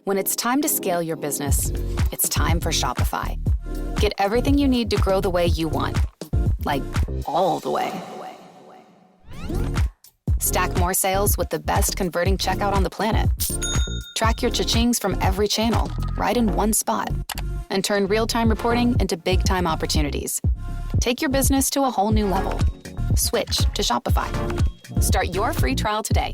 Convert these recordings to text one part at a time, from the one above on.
When it's time to scale your business, it's time for Shopify. Get everything you need to grow the way you want. Like, all the way. Stack more sales with the best converting checkout on the planet. Track your cha-chings from every channel, right in one spot. And turn real-time reporting into big-time opportunities. Take your business to a whole new level. Switch to Shopify. Start your free trial today.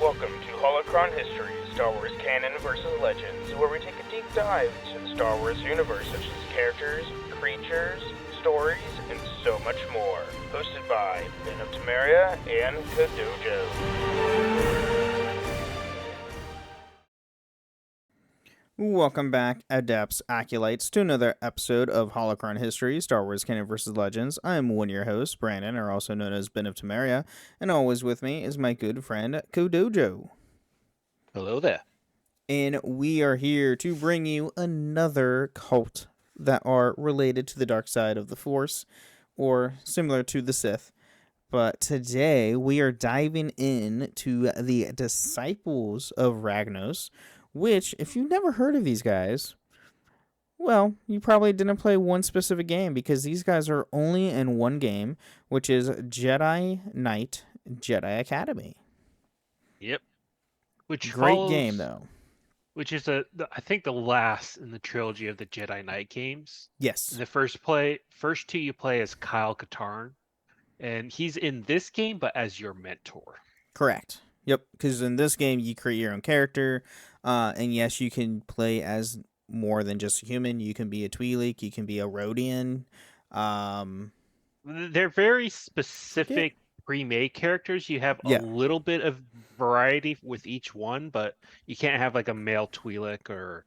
Welcome to Holocron History, Star Wars Canon versus Legends, where we take a deep dive into the Star Wars universe such as characters, creatures, stories, and so much more. Hosted by Ben of Temeria and Kadojo. Welcome back, Adepts, Acolytes, to another episode of Holocron History, Star Wars Canon vs. Legends. I am one of your hosts, Brandon, or also known as Ben of Temeria, and always with me is my good friend, Kadojo. Hello there. And we are here to bring you another cult that are related to the dark side of the Force, or similar to the Sith. But today, we are diving into the Disciples of Ragnos, which, if you've never heard of these guys, well, you probably didn't play one specific game, because these guys are only in one game, which is Jedi Knight, Jedi Academy. Yep. Which Great follows, game, though. Which is, I think, the last in the trilogy of the Jedi Knight games. Yes. In the first two you play as Kyle Katarn, and he's in this game, but as your mentor. Correct. Yep, because in this game, you create your own character, and yes, you can play as more than just a human. You can be a Twi'lek, you can be a Rodian. They're very specific pre-made characters. You have a little bit of variety with each one, but you can't have like a male Twi'lek or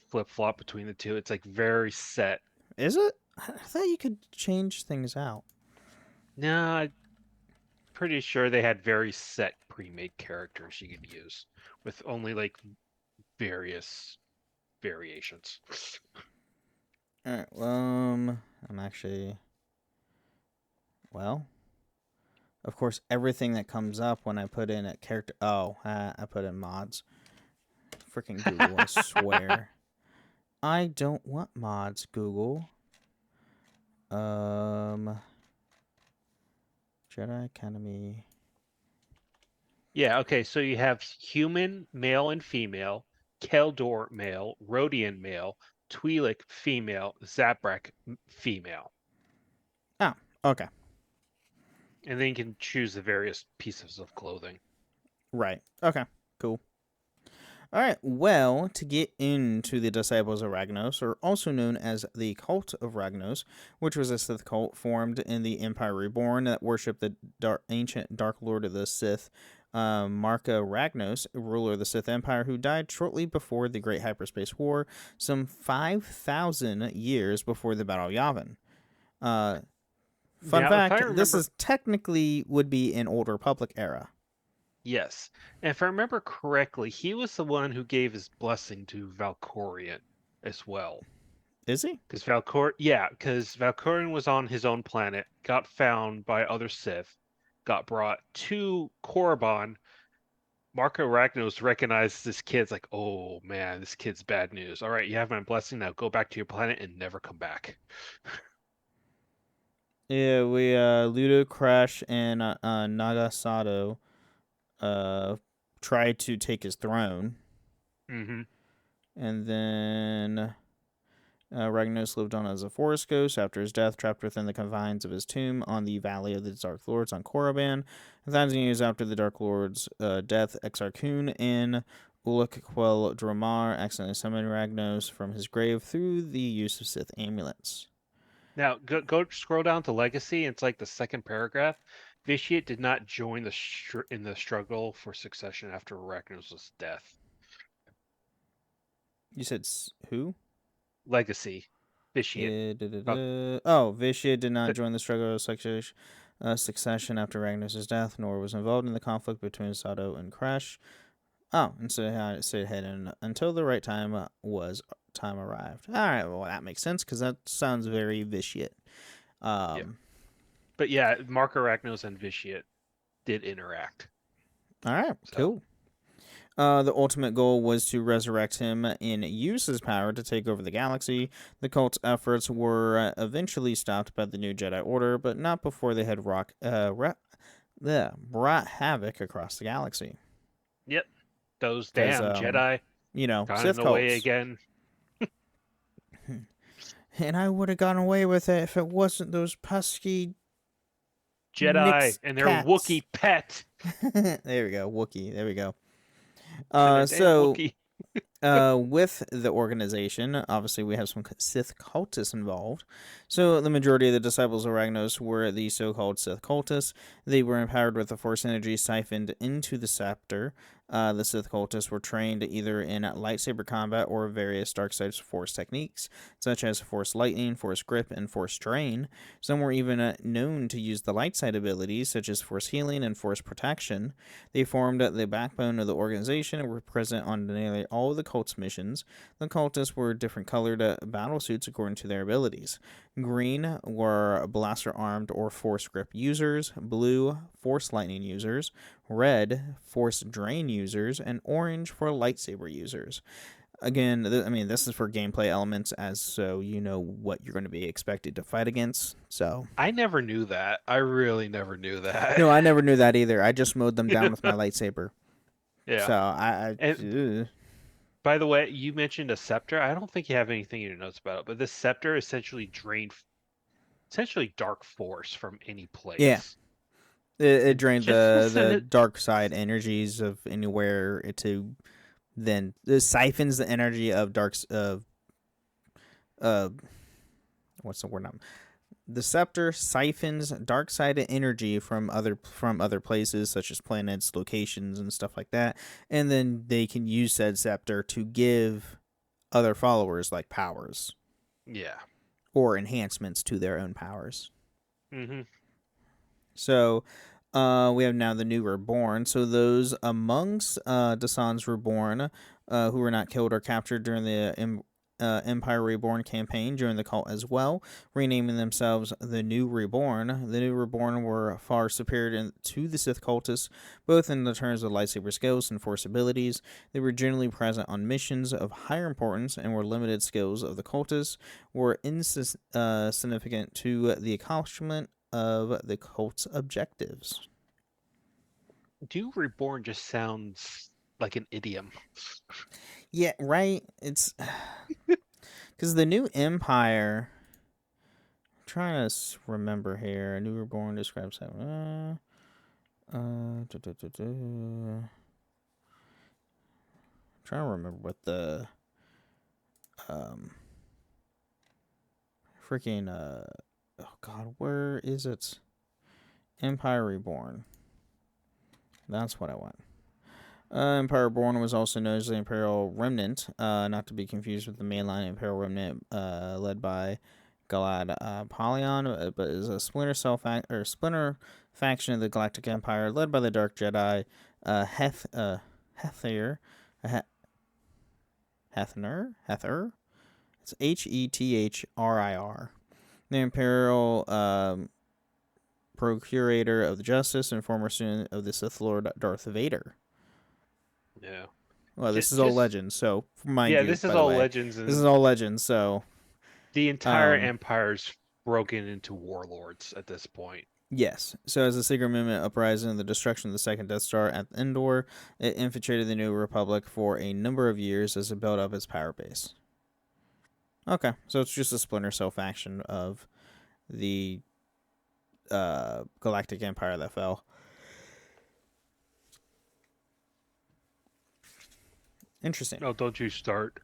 flip-flop between the two. It's like very set. Is it? I thought you could change things out. No, I'm pretty sure they had very set pre-made characters you could use with only like various variations. All right. I'm actually. Well, of course, everything that comes up when I put in a character. Oh, I put in mods. Freaking Google, I swear. I don't want mods, Google. Jedi Academy. Yeah, okay, so you have human, male and female, Keldor male, Rodian male, Twi'lek female, Zabrak female. Oh, okay. And then you can choose the various pieces of clothing. Right. Okay, cool. All right, well, to get into the Disciples of Ragnos, or also known as the Cult of Ragnos, which was a Sith cult formed in the Empire Reborn that worshipped the ancient Dark Lord of the Sith, Marka Ragnos, ruler of the Sith Empire, who died shortly before the Great Hyperspace War, some 5,000 years before the Battle of Yavin. Fun fact, this is technically would be an Old Republic era. Yes, and if I remember correctly, he was the one who gave his blessing to Valkorion as well. Is he? Because Valkorion was on his own planet, got found by other Sith, got brought to Korriban. Marka Ragnos recognized this kid's like, oh man, this kid's bad news. All right, you have my blessing now. Go back to your planet and never come back. Yeah, we Ludo, Crash, and Nagasato tried to take his throne. Mm-hmm. And then Ragnos lived on as a forest ghost after his death, trapped within the confines of his tomb on the Valley of the Dark Lords on Korriban. 1,000 years after the Dark Lord's death, Exar Kun and Uluk Quel Dramar accidentally summoned Ragnos from his grave through the use of Sith amulets. Now, go scroll down to Legacy. It's like the second paragraph. Vitiate did not join in the struggle for succession after Ragnos' death. You said who? Legacy. Vitiate. Vitiate did not join the struggle of succession after Ragnos' death, nor was involved in the conflict between Sato and Crash. Oh, and so it stayed hidden until the right time arrived. All right, well, that makes sense, because that sounds very Vitiate. But yeah, Marka Ragnos and Vitiate did interact. All right, So, cool. The ultimate goal was to resurrect him and use his power to take over the galaxy. The cult's efforts were eventually stopped by the new Jedi Order, but not before they had brought havoc across the galaxy. yep, those Because, damn Jedi got in Sith the way cults. again. And I would have gotten away with it if it wasn't those pesky Jedi Nick's and their cats. Wookiee pet. There we go, Wookiee. There we go. And their damn So Wookiee. with the organization, obviously we have some Sith cultists involved. So the majority of the Disciples of Ragnos were the so-called Sith cultists. They were empowered with the Force energy siphoned into the scepter. The Sith cultists were trained either in lightsaber combat or various dark side Force techniques, such as Force lightning, Force grip, and Force drain. Some were even known to use the light side abilities, such as Force healing and Force protection. They formed the backbone of the organization and were present on nearly all of the cult's missions. The cultists were different colored battle suits according to their abilities. Green were blaster armed or Force grip users, blue, Force lightning users, red, Force drain users, and orange for lightsaber users. Again, this is for gameplay elements, as so you know what you're going to be expected to fight against. So I never knew that. I really never knew that. no, I never knew that either. I just mowed them down with my lightsaber. Yeah. So I And by the way, you mentioned a scepter. I don't think you have anything in your notes about it, but this scepter essentially essentially dark force from any place. Yeah. It drained Just the dark side energies of anywhere then it siphons the energy of what's the word? The scepter siphons dark side energy from other places such as planets, locations, and stuff like that, and then they can use said scepter to give other followers like powers. Yeah. Or enhancements to their own powers. Mm-hmm. So, we have now the new Reborn. So those amongst Dasan's Reborn who were not killed or captured during the Empire Reborn campaign joined the cult as well, renaming themselves the New Reborn. The New Reborn were far superior to the Sith cultists, both in the terms of lightsaber skills and Force abilities. They were generally present on missions of higher importance, and were limited skills of the cultists were insignificant to the accomplishment of the cult's objectives. New Reborn just sounds like an idiom. Yeah, right? It's because the new Empire. I'm trying to remember here. A New Reborn describes how. Trying to remember what the freaking oh god, where is it? Empire Reborn. That's what I want. Empire Reborn was also known as the Imperial Remnant, not to be confused with the mainline Imperial Remnant led by Galad Polion, but is a splinter faction of the Galactic Empire led by the Dark Jedi Hether. It's Hethirir. The Imperial Procurator of the Justice and former student of the Sith Lord Darth Vader. Yeah. Well, this is all legends, so mind you. This is all legends. This is all legends, so the entire empire's broken into warlords at this point. Yes. So as the secret movement uprising and the destruction of the second Death Star at Endor, it infiltrated the New Republic for a number of years as it built up its power base. Okay, so it's just a splinter cell faction of the Galactic Empire that fell. Interesting. Oh, don't you start.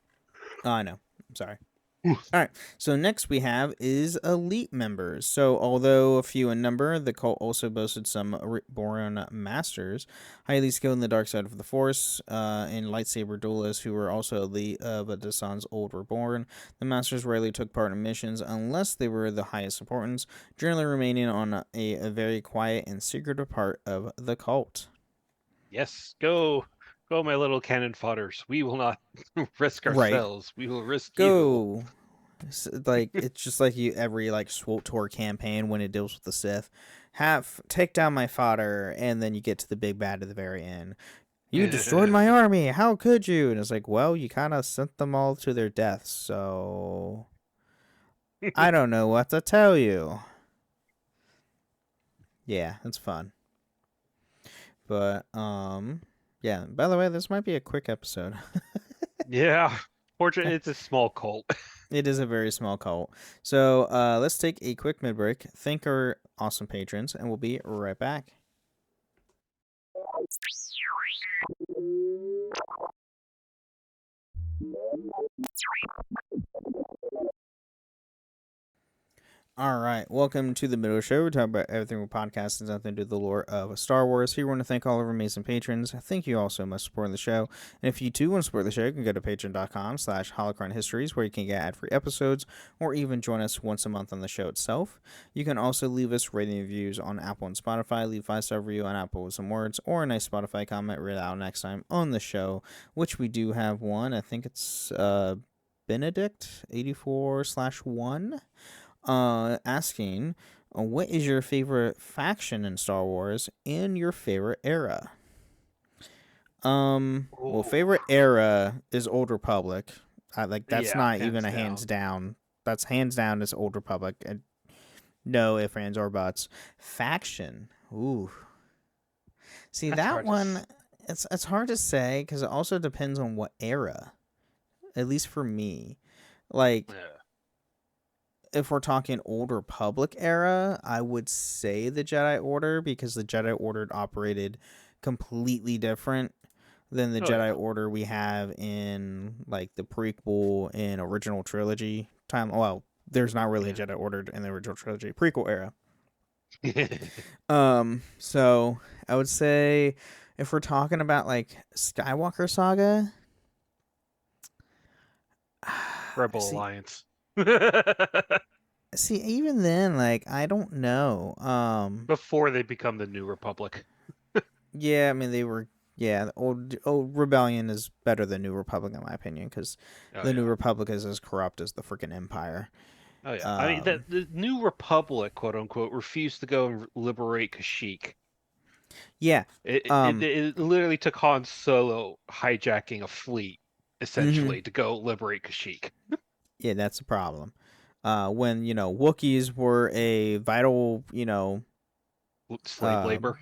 Oh, I know. I'm sorry. All right. So next we have is elite members. So although a few in number, the cult also boasted some reborn masters, highly skilled in the dark side of the Force, and lightsaber duelists who were also elite of Dasan's old reborn. The masters rarely took part in missions unless they were the highest importance, generally remaining on a very quiet and secretive part of the cult. Yes, go, my little cannon fodders. We will not risk ourselves. Right. We will risk you. It's just like every SWTOR campaign when it deals with the Sith. take down my fodder, and then you get to the big bad at the very end. You destroyed my army. How could you? And it's like, well, you kind of sent them all to their deaths, so I don't know what to tell you. Yeah, it's fun. But yeah. By the way, this might be a quick episode. Yeah. Fortunately, it's a small cult. It is a very small cult. So let's take a quick mid break. Thank our awesome patrons, and we'll be right back. All right, welcome to the Middle Show. We talk about everything with podcasts and nothing to do with the lore of Star Wars. Here we want to thank all of our amazing patrons. Thank you all so much for supporting the show. And if you too want to support the show, you can go to patreon.com/holocronhistories, where you can get ad-free episodes or even join us once a month on the show itself. You can also leave us rating reviews on Apple and Spotify. Leave 5-star review on Apple with some words or a nice Spotify comment read out next time on the show, which we do have one. I think it's Benedict84/1. Asking, what is your favorite faction in Star Wars and your favorite era? Well, favorite era is Old Republic. That's not even a hands down. That's hands down is Old Republic. And no ifs, ands, or buts. Faction. Ooh. See, that one, it's hard to say because it also depends on what era. At least for me. Like, if we're talking Old Republic era, I would say the Jedi Order, because the Jedi Order operated completely different than the Jedi Order we have in like the prequel and original trilogy time. Well, there's not really a Jedi Order in the original trilogy prequel era. So I would say if we're talking about like Skywalker Saga, Rebel Alliance. See, even then, like, I don't know. Before they become the New Republic. Yeah, I mean, they were. Yeah, the old Rebellion is better than New Republic in my opinion, because the New Republic is as corrupt as the freaking Empire. Oh yeah, I mean the New Republic, quote unquote, refused to go and liberate Kashyyyk. Yeah, it literally took Han Solo hijacking a fleet essentially to go liberate Kashyyyk. Yeah, that's a problem. When Wookiees were a vital, slave labor.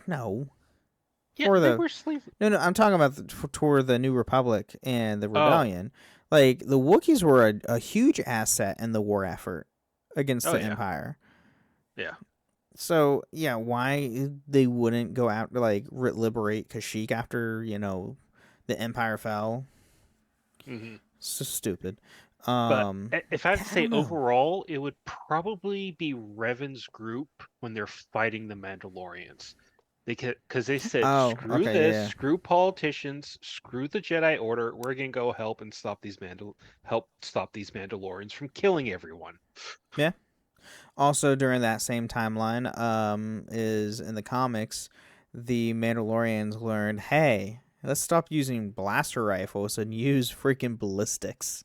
No. Yeah, they were slave. No, I'm talking about toward the New Republic and the Rebellion. Like, the Wookiees were a huge asset in the war effort against the Empire. Yeah. So, yeah, why they wouldn't go out to, like, liberate Kashyyyk after, the Empire fell? Mm-hmm. So stupid. But if I had to say overall, it would probably be Revan's group when they're fighting the Mandalorians. Because they said, screw politicians, screw the Jedi Order. We're gonna go help stop these Mandalorians from killing everyone. Yeah. Also, during that same timeline, is in the comics, the Mandalorians learned, hey, let's stop using blaster rifles and use freaking ballistics.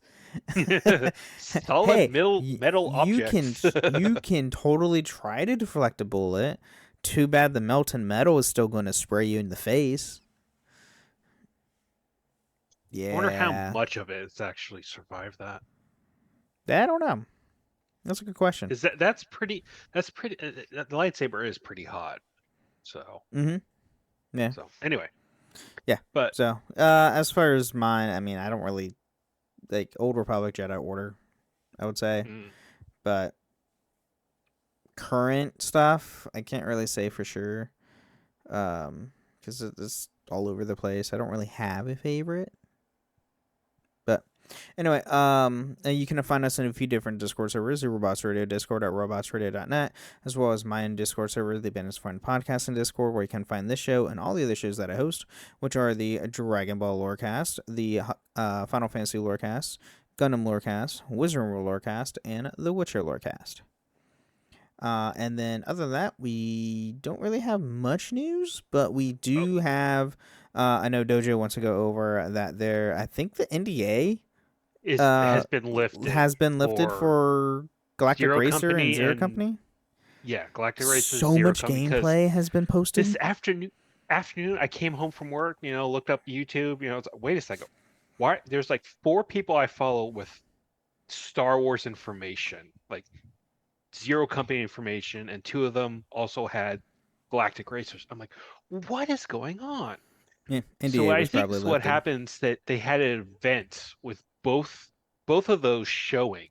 Solid metal objects. You can totally try to deflect a bullet. Too bad the melting metal is still going to spray you in the face. Yeah. I wonder how much of it has actually survived that. I don't know. That's a good question. That's pretty. The lightsaber is pretty hot. So. Yeah. So anyway. Yeah. But so as far as mine, I mean, I don't really like Old Republic Jedi Order, I would say, but current stuff I can't really say for sure, because it's all over the place. I don't really have a favorite. But anyway, you can find us in a few different Discord servers: the Robots Radio Discord at robotsradio.net, as well as my own Discord server, the Bandits Friend Podcast and Discord, where you can find this show and all the other shows that I host, which are the Dragon Ball Lorecast, the Final Fantasy Lorecast, Gundam Lorecast, Wizard World Lorecast, and the Witcher Lorecast. And then other than that, we don't really have much news, but we do have, I know Dojo wants to go over that there, I think the NDA has been lifted for Galactic Zero Racer Company and Zero Company. Yeah, Galactic Racer So Zero much Company, because gameplay has been this posted. afternoon I came home from work, looked up YouTube, it's like, wait a second. Why there's like 4 people I follow with Star Wars information, like Zero Company information, and 2 of them also had Galactic Racers. I'm like, what is going on? Yeah, So NDA I was think probably this is what lifted. happens, that they had an event with both of those showing,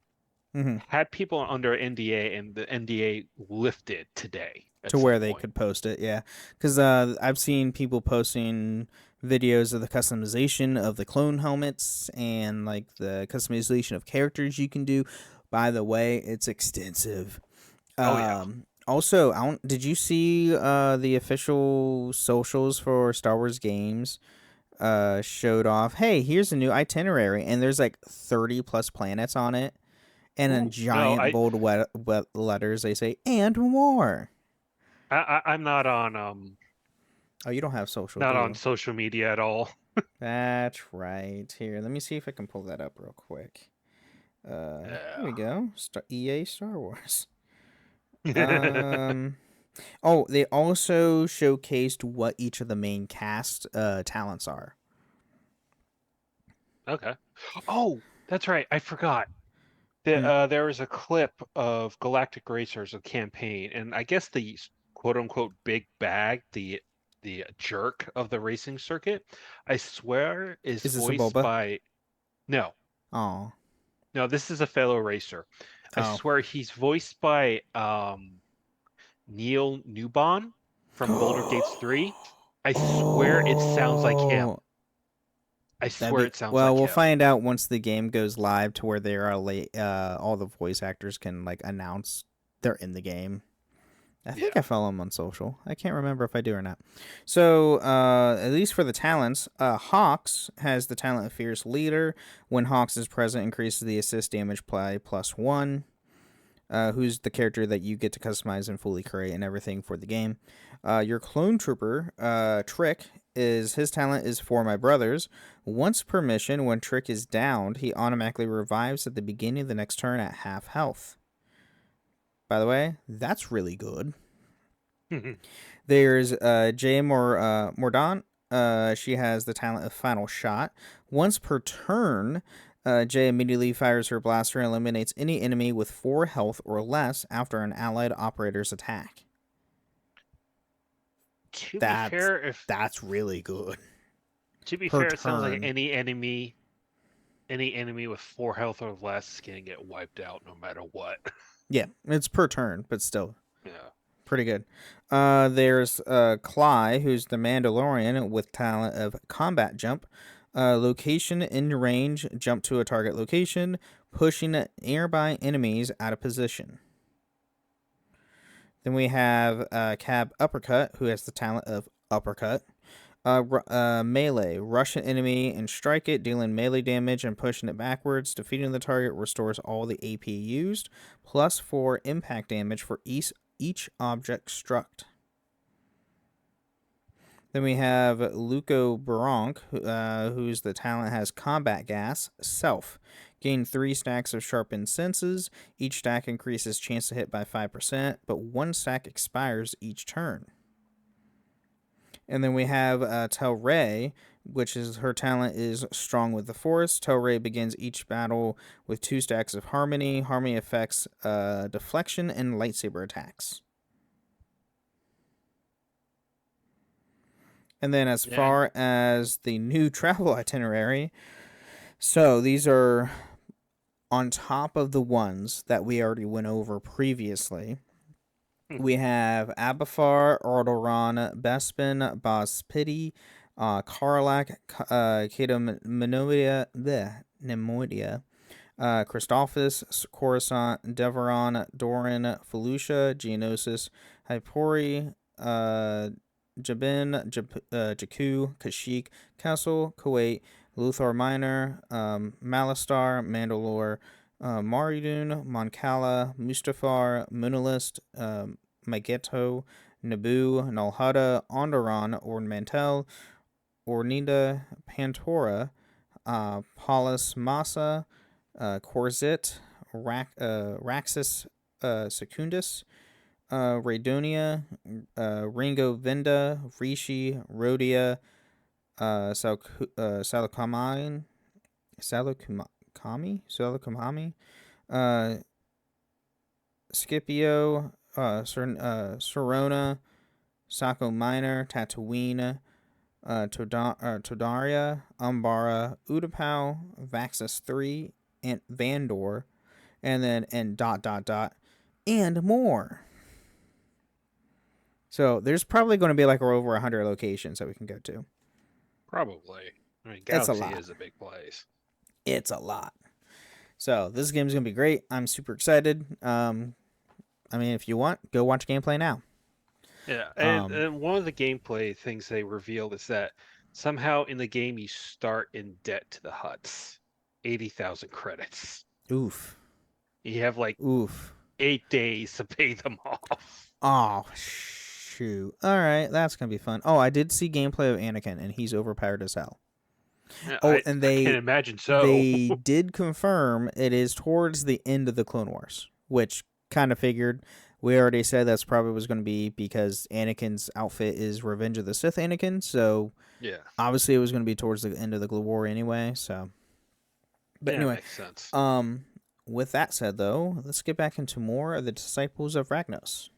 Hmm. had people under NDA, and the NDA lifted today at To some where they point. could post it, yeah. Because I've seen people posting videos of the customization of the clone helmets and like the customization of characters you can do. By the way, it's extensive. Oh yeah. Also, did you see the official socials for Star Wars games? Showed off, hey, here's a new itinerary, and there's like 30 plus planets on it, and in Ooh, no, giant bold wet letters they say, and more. I'm Oh, you don't have social, do not on you? social media at all. That's right. Here, let me see if I can pull that up real quick. Here we go. EA Star Wars. Yeah. Um, oh, they also showcased what each of the main cast talents are. Okay. Oh, that's right. I forgot. Hmm. There was a clip of Galactic Racers, a campaign, and I guess the quote unquote big bag, the jerk of the racing circuit, I swear is Is this a voiced Boba? by no, Oh, no, this is a fellow racer. I oh. swear he's voiced by Neil Newbon from Boulder Gates 3. I swear it sounds like him. Oh, I that'd swear be it sounds well. like We'll him. find out once the game goes live to where there are late. All the voice actors can like announce they're in the game. I think Yeah. I follow him on social. I can't remember if I do or not. So, at least for the talents, Hawks has the talent of Fierce Leader. When Hawks is present, increases the assist damage by +1. Who's the character that you get to customize and fully create and everything for the game. Your clone trooper, Trick, is his talent is for my brothers. Once per mission, when Trick is downed, he automatically revives at the beginning of the next turn at half health. By the way, that's really good. There's Mordaunt. She has the talent of Final Shot. Once per turn, Jay immediately fires her blaster and eliminates any enemy with 4 health or less after an allied operator's attack. To be That's fair, if that's really good. Per it sounds like turn. any enemy with 4 health or less is gonna get wiped out no matter what. Yeah, it's per turn, but still Yeah. pretty good. There's Cly, who's the Mandalorian with talent of Combat Jump. Location in range, jump to a target location, pushing nearby enemies out of position. Then we have Cab Uppercut, who has the talent of Uppercut. Melee, rush an enemy and strike it, dealing melee damage and pushing it backwards. Defeating the target restores all the AP used, +4 impact damage for each object struck. Then we have Luco Baronk, who's the talent has Combat Gas, Self. Gain 3 stacks of sharpened senses. Each stack increases chance to hit by 5%, but 1 stack expires each turn. And then we have Telray, which is her talent is Strong with the Force. Telray begins each battle with 2 stacks of Harmony. Harmony affects deflection and lightsaber attacks. And then as far as the new travel itinerary, so these are on top of the ones that we already went over previously. We have Abafar, Alderaan, Bespin, Bospity, Karlak, Keda Nemoidia, Christophus, Coruscant, Deveron, Doran, Felucia, Geonosis, Hypori, Jabin, Jakku, Kashyyyk, Kessel, Kuwait, Luthor Minor, Malastar, Mandalore, Maridun, Moncala, Mustafar, Munalist, Mageto, Naboo, Nalhada, Onderon, Ornamentel, Ornida, Pantora, Paulus Massa, Corzit, Raxus Secundus, Raidonia, Ringo Vinda, Rishi, Rhodia, Salukamami, Scipio, Sorona, Sako Minor, Tatooine, Todaria, Umbara, Utapau, Vaxus 3, and Vandor, and then and more. So there's probably going to be like over 100 locations that we can go to. Probably. I mean, It's a Galaxy lot. is a big place. It's a lot. So this game's going to be great. I'm super excited. I mean, if you want, go watch gameplay now. Yeah, and one of the gameplay things they revealed is that somehow in the game you start in debt to the Hutts. 80,000 credits. Oof. You have like Oof. 8 days to pay them off. Oh, shoot. All right, that's going to be fun. Oh, I did see gameplay of Anakin, and he's overpowered as hell. I can't imagine so. They did confirm it is towards the end of the Clone Wars, which kind of figured. We already said that's probably was going to be because Anakin's outfit is Revenge of the Sith Anakin, so yeah, obviously it was going to be towards the end of the war anyway. So, but yeah, anyway, makes sense. With that said, though, let's get back into more of the Disciples of Ragnos.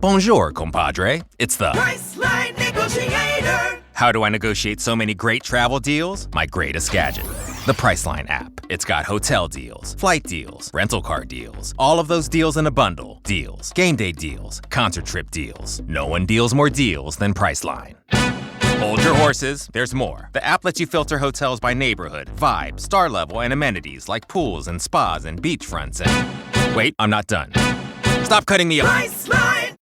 Bonjour, compadre. It's the Priceline Negotiator. How do I negotiate so many great travel deals? My greatest gadget, the Priceline app. It's got hotel deals, flight deals, rental car deals, all of those deals in a bundle. Deals, game day deals, concert trip deals. No one deals more deals than Priceline. Hold your horses, there's more. The app lets you filter hotels by neighborhood, vibe, star level, and amenities like pools and spas and beachfronts and... Wait, I'm not done. Stop cutting me off. Priceline.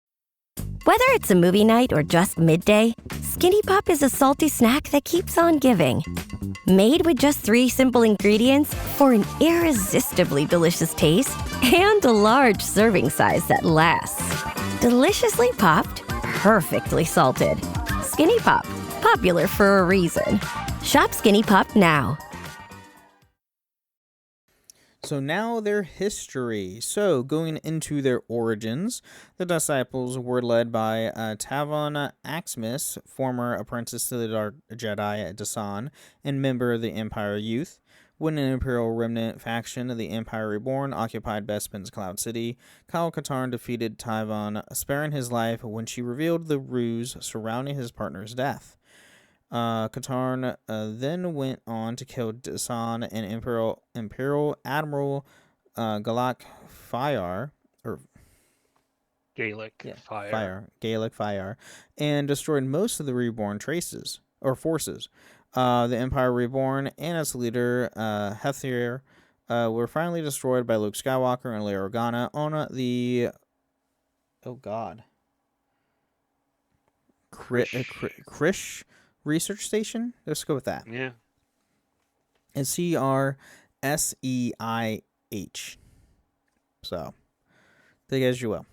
Whether it's a movie night or just midday, Skinny Pop is a salty snack that keeps on giving. Made with just 3 simple ingredients for an irresistibly delicious taste and a large serving size that lasts. Deliciously popped, perfectly salted. Skinny Pop, popular for a reason. Shop Skinny Pop now. So now their history. So going into their origins, the Disciples were led by Tavon Axmis, former apprentice to the Dark Jedi at Dasan and member of the Empire Youth. When an Imperial remnant faction of the Empire Reborn occupied Bespin's Cloud City, Kyle Katarn defeated Tavon, sparing his life when she revealed the ruse surrounding his partner's death. Katarn then went on to kill Dasan and Imperial Admiral Galak Fire, or Gaelic Fire, and destroyed most of the Reborn forces. The Empire Reborn and its leader Hethir were finally destroyed by Luke Skywalker and Leia Organa on the Krish Research Station. Let's go with that. Yeah. And CRSEIH. So, take it as you will.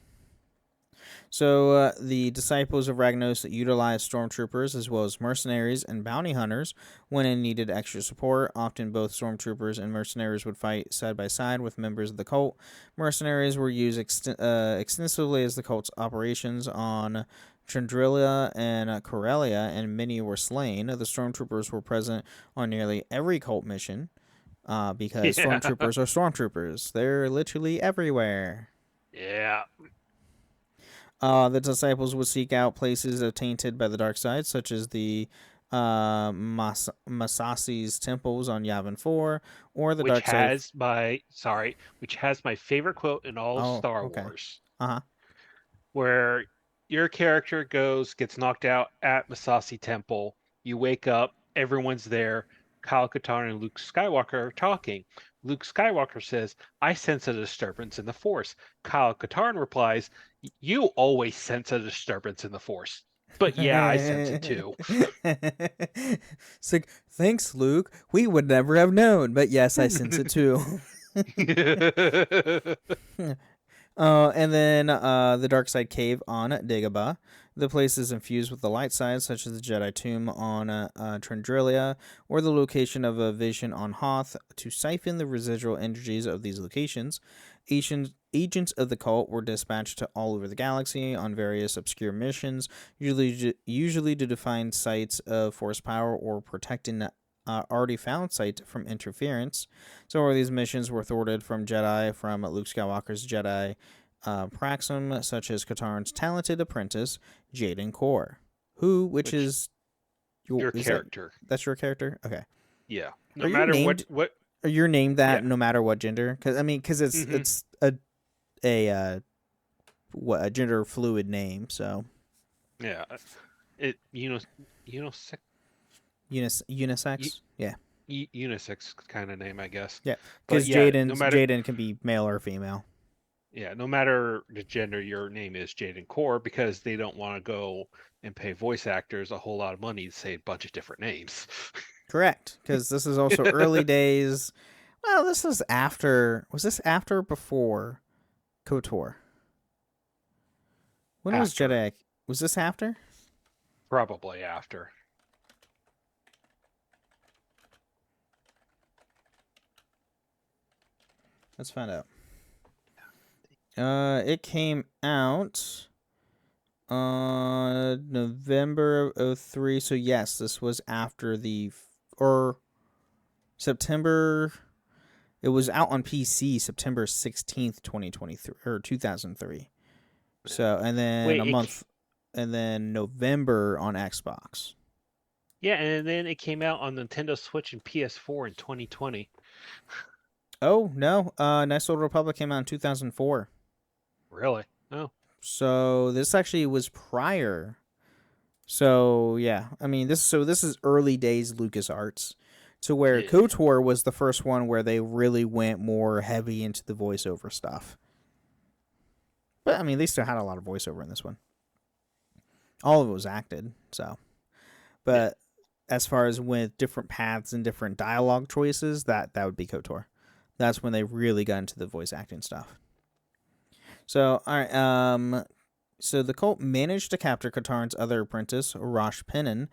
So, the Disciples of Ragnos utilized stormtroopers as well as mercenaries and bounty hunters when it needed extra support. Often both stormtroopers and mercenaries would fight side by side with members of the cult. Mercenaries were used extensively as the cult's operations on Chandrilla and Corellia, and many were slain. The stormtroopers were present on nearly every cult mission because stormtroopers are stormtroopers. They're literally everywhere. Yeah. The Disciples would seek out places tainted by the dark side, such as the Masasi's temples on Yavin 4, or the dark side. Which has my favorite quote in all of Star Wars. Uh-huh. Where your character gets knocked out at Masasi Temple. You wake up, everyone's there. Kyle Katarn and Luke Skywalker are talking. Luke Skywalker says, "I sense a disturbance in the Force." Kyle Katarn replies, "You always sense a disturbance in the Force." But yeah, I sense it too. It's like, thanks, Luke. We would never have known. But yes, I sense it too. And then the dark side cave on Dagobah. The place is infused with the light side, such as the Jedi tomb on Trendrilia, or the location of a vision on Hoth. To siphon the residual energies of these locations, agents of the cult were dispatched to all over the galaxy on various obscure missions, usually to define sites of force power or protecting already found sites from interference. So all these missions were thwarted from Luke Skywalker's Jedi Praxum, such as Katarn's talented apprentice, Jaden Core, which is your character. That's your character? Okay. Yeah. No matter what. Are you named that no matter what gender? Because it's a gender fluid name, so. Yeah. Unisex. Yeah. Unisex kind of name, I guess. Yeah, because Jaden can be male or female. Yeah, no matter the gender, your name is Jaden Core, because they don't want to go and pay voice actors a whole lot of money to say a bunch of different names. Correct, because this is also early days. Well, this is after. Was this after or before KOTOR? When was Jedi? Was this after? Probably after. Let's find out. It came out November of 03. So yes, this was after September. It was out on PC September 16th, 2023 or 2003. So and then and then November on Xbox. Yeah, and then it came out on Nintendo Switch and PS4 in 2020. Oh no! Knights of the Old Republic came out in 2004. Really? Oh. So this actually was prior. So yeah, I mean this is early days LucasArts, to where KOTOR was the first one where they really went more heavy into the voiceover stuff. But I mean they still had a lot of voiceover in this one. All of it was acted, so. But as far as with different paths and different dialogue choices, that would be KOTOR. That's when they really got into the voice acting stuff. So, all right. So the cult managed to capture Katarn's other apprentice, Rosh Pinnin,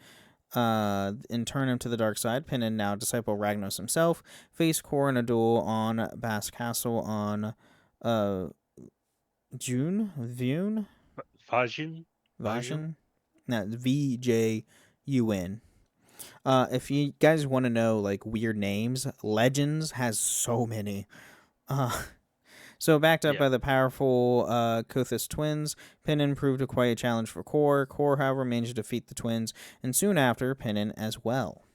and turn him to the dark side. Pinnin, now disciple Ragnos himself, faced Core in a duel on Bass Castle on Vajun? No, VJUN. If you guys want to know like weird names, Legends has so many. So backed up by the powerful Kothis twins, Pinnin proved quite a challenge for Core. Core, however, managed to defeat the twins, and soon after, Pinnin as well.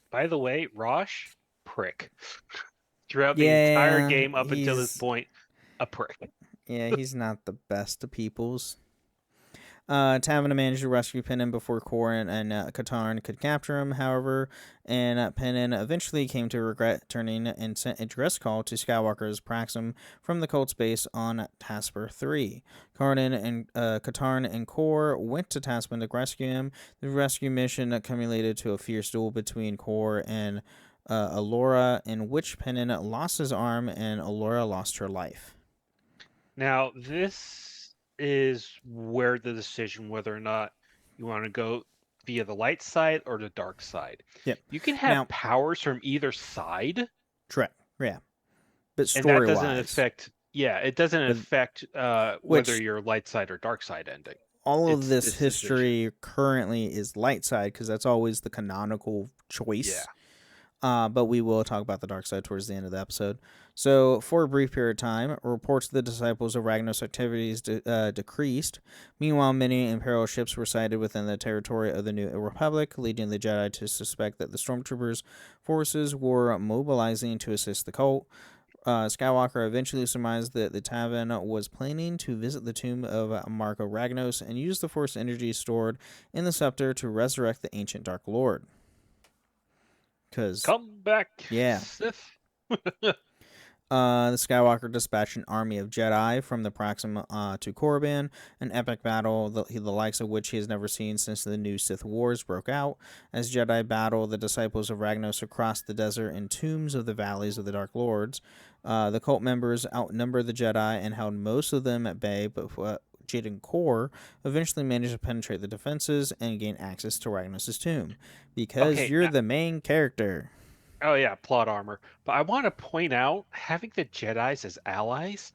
By the way, Rosh, prick. Throughout the entire game up until this point, a prick. Yeah, he's not the best of peoples. Tavana managed to rescue Pinnin before Core and Katarn could capture him, however, and Pinnin eventually came to regret turning and sent a dress call to Skywalker's Praxum from the cult's base on Tasper 3. Katarn and Core went to Tasman to rescue him. The rescue mission accumulated to a fierce duel between Core and Alora, in which Pinnin lost his arm and Alora lost her life. Now, this is where the decision whether or not you want to go via the light side or the dark side. Yep. You can have powers from either side. Correct. Yeah. But story-wise, it doesn't affect whether you're light side or dark side ending. All of this history currently is light side because that's always the canonical choice. Yeah. But we will talk about the dark side towards the end of the episode. So, for a brief period of time, reports of the Disciples of Ragnos activities decreased. Meanwhile, many Imperial ships were sighted within the territory of the New Republic, leading the Jedi to suspect that the Stormtroopers' forces were mobilizing to assist the cult. Skywalker eventually surmised that the Tavan was planning to visit the tomb of Marka Ragnos and use the Force energy stored in the scepter to resurrect the ancient Dark Lord. Come back, yeah. Sith. The Skywalker dispatched an army of Jedi from the Proxima to Korriban, an epic battle, the likes of which he has never seen since the new Sith Wars broke out. As Jedi battle the Disciples of Ragnos across the desert and tombs of the valleys of the Dark Lords, the cult members outnumbered the Jedi and held most of them at bay, but Jade and Core eventually managed to penetrate the defenses and gain access to Ragnos' tomb. Because Okay, you're the main character. oh yeah, plot armor. But I want to point out having the Jedis as allies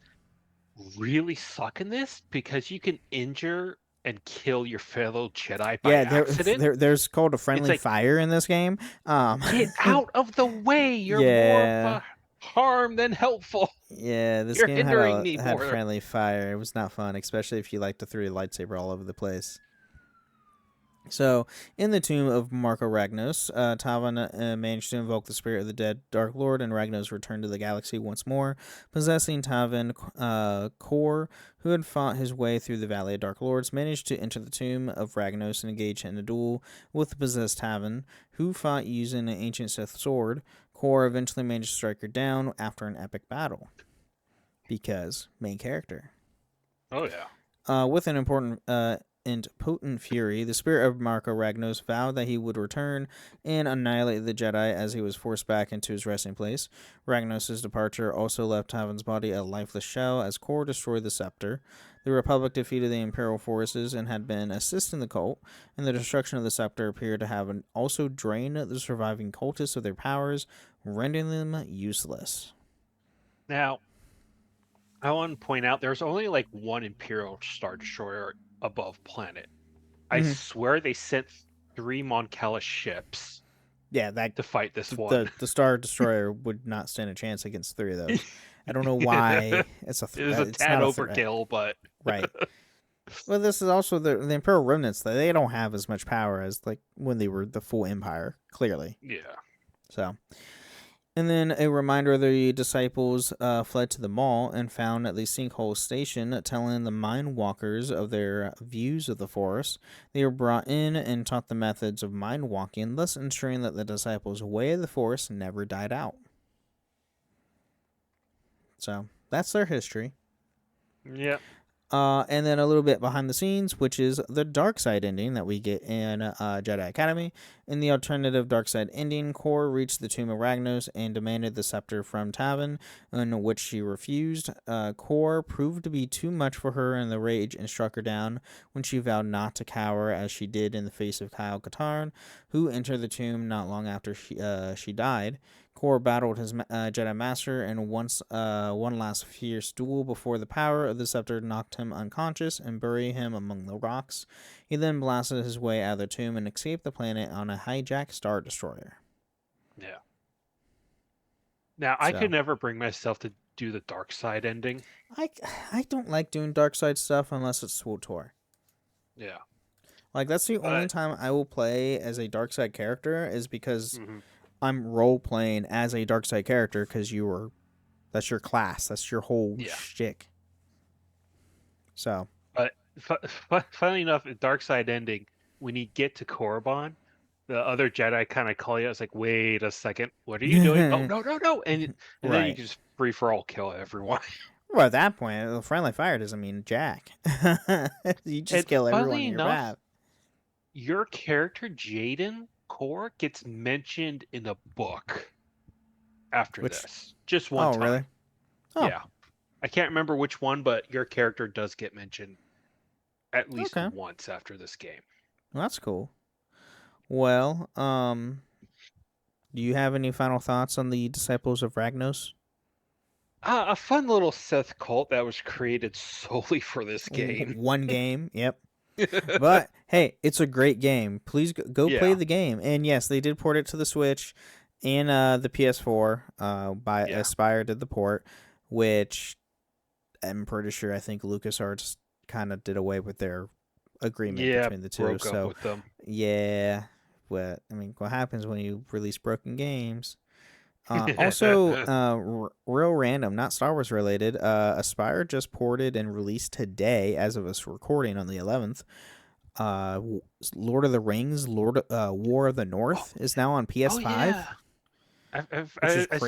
really suck in this because you can injure and kill your fellow Jedi by accident. There's called a friendly like- fire in this game. Get out of the way! You're more of a harm than helpful. Yeah, this You're game hindering me had more. friendly fire. It was not fun, especially if you like to throw your lightsaber all over the place. So, in the tomb of Marka Ragnos, Tavan managed to invoke the spirit of the dead Dark Lord, and Ragnos returned to the galaxy once more, possessing Tavan. Kor, who had fought his way through the Valley of Dark Lords, managed to enter the tomb of Ragnos and engage in a duel with the possessed Tavan, who fought using an ancient Sith sword. Kor eventually managed to strike her down after an epic battle. Because main character. Oh yeah. With an important and potent fury, the spirit of Marka Ragnos vowed that he would return and annihilate the Jedi as he was forced back into his resting place. Ragnos' departure also left Tavan's body a lifeless shell as Kor destroyed the scepter. The Republic defeated the Imperial forces and had been assisting the cult, and the destruction of the scepter appeared to have also drained the surviving cultists of their powers, rendering them useless. Now, I want to point out there's only like one Imperial Star Destroyer above planet. I swear they sent 3 Mon Cala ships. Yeah, that to fight this one. The Star Destroyer would not stand a chance against 3 of those. I don't know why. It's a tad overkill, but right. Well, this is also the Imperial remnants. They don't have as much power as like when they were the full Empire. Clearly. Yeah. So. And then a reminder, the disciples fled to the mall and found the Sinkhole Station, telling the mind walkers of their views of the Force. They were brought in and taught the methods of mind walking, thus ensuring that the disciples' way of the Force never died out. So, that's their history. Yep. And then a little bit behind the scenes, which is the dark side ending that we get in Jedi Academy. In the alternative dark side ending, Kor reached the tomb of Ragnos and demanded the scepter from Tavan, in which she refused. Kor proved to be too much for her in the rage and struck her down when she vowed not to cower, as she did in the face of Kyle Katarn, who entered the tomb not long after she died. Kor battled his Jedi Master in one last fierce duel before the power of the scepter knocked him unconscious and buried him among the rocks. He then blasted his way out of the tomb and escaped the planet on a hijacked Star Destroyer. Yeah. Now, I could never bring myself to do the dark side ending. I don't like doing dark side stuff unless it's SWTOR. Yeah. Like, that's the only time I will play as a dark side character is because... I'm role-playing as a dark side character because that's your class. That's your whole shtick. So. But funnily enough, in dark side ending, when you get to Korriban, the other Jedi kind of call you. It's like, wait a second, what are you doing? Oh, no. And then you can just free-for-all kill everyone. Well, at that point, friendly fire doesn't mean jack. You just kill everyone in your path. Your character, Jaden Core, gets mentioned in a book after this. Just one time. Really? Oh. Yeah. I can't remember which one, but your character does get mentioned at least once after this game. Well, that's cool. Well, do you have any final thoughts on the Disciples of Ragnos? A fun little Sith cult that was created solely for this game. One game, yep. But hey, it's a great game. Please go play the game. And yes, they did port it to the Switch and the PS4. By Aspire did the port, which I'm pretty sure I think LucasArts kind of did away with their agreement between the two. Broke up with them. Yeah, what happens when you release broken games? Also, real random, not Star Wars related. Aspire just ported and released today, as of us recording on the 11th. Lord of the Rings, War of the North is now on PS5. I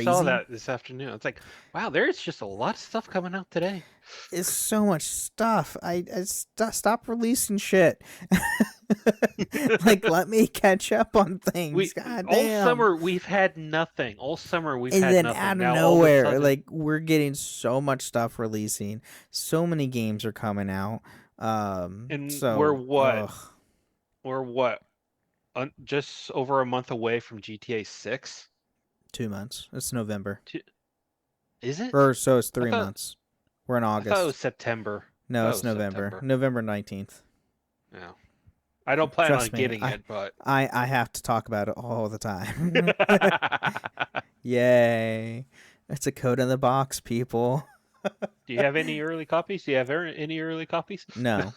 saw that this afternoon. It's like, wow, there's just a lot of stuff coming out today. It's so much stuff. Stop releasing shit. Like, let me catch up on things. God damn. All summer we've had nothing. All summer we've and had then nothing. out of Now, nowhere, sudden, like, we're getting so much stuff releasing. So many games are coming out. and So we're what? ugh. We're what? Just over a month away from GTA 6. 2 months. It's November. Is it? Or so it's 3 months. We're in August. I thought it was September. No, it's November. September. November 19th. Yeah. I don't plan Trust on me, getting it, but I have to talk about it all the time. Yay. It's a code in the box, people. Do you have any early copies? Do you have any early copies? No.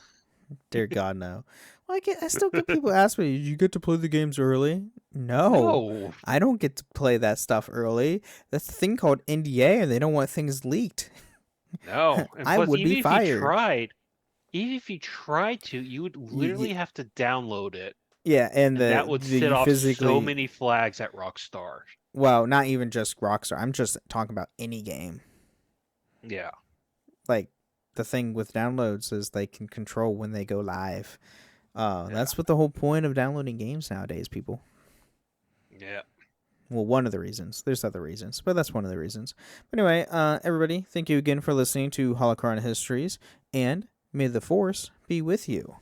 Dear God, no. Well, I still get people ask me, you get to play the games early? No. I don't get to play that stuff early. That's a thing called NDA, and they don't want things leaked. No. And I plus, would be fired. Even if you tried to, you would literally have to download it. Yeah, and that would set off so many flags at Rockstar. Well, not even just Rockstar. I'm just talking about any game. Yeah. Like, the thing with downloads is they can control when they go live. That's what the whole point of downloading games nowadays, people. Yeah. Well, one of the reasons. There's other reasons, but that's one of the reasons. But anyway, everybody, thank you again for listening to Holocron Histories, and may the Force be with you.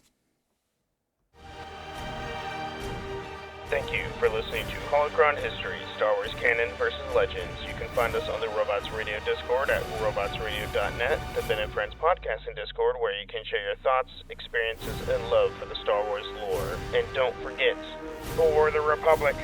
Thank you for listening to Holocron History, Star Wars Canon vs. Legends. You can find us on the Robots Radio Discord at robotsradio.net, the Ben and Friends podcasting Discord, where you can share your thoughts, experiences, and love for the Star Wars lore. And don't forget, for the Republic!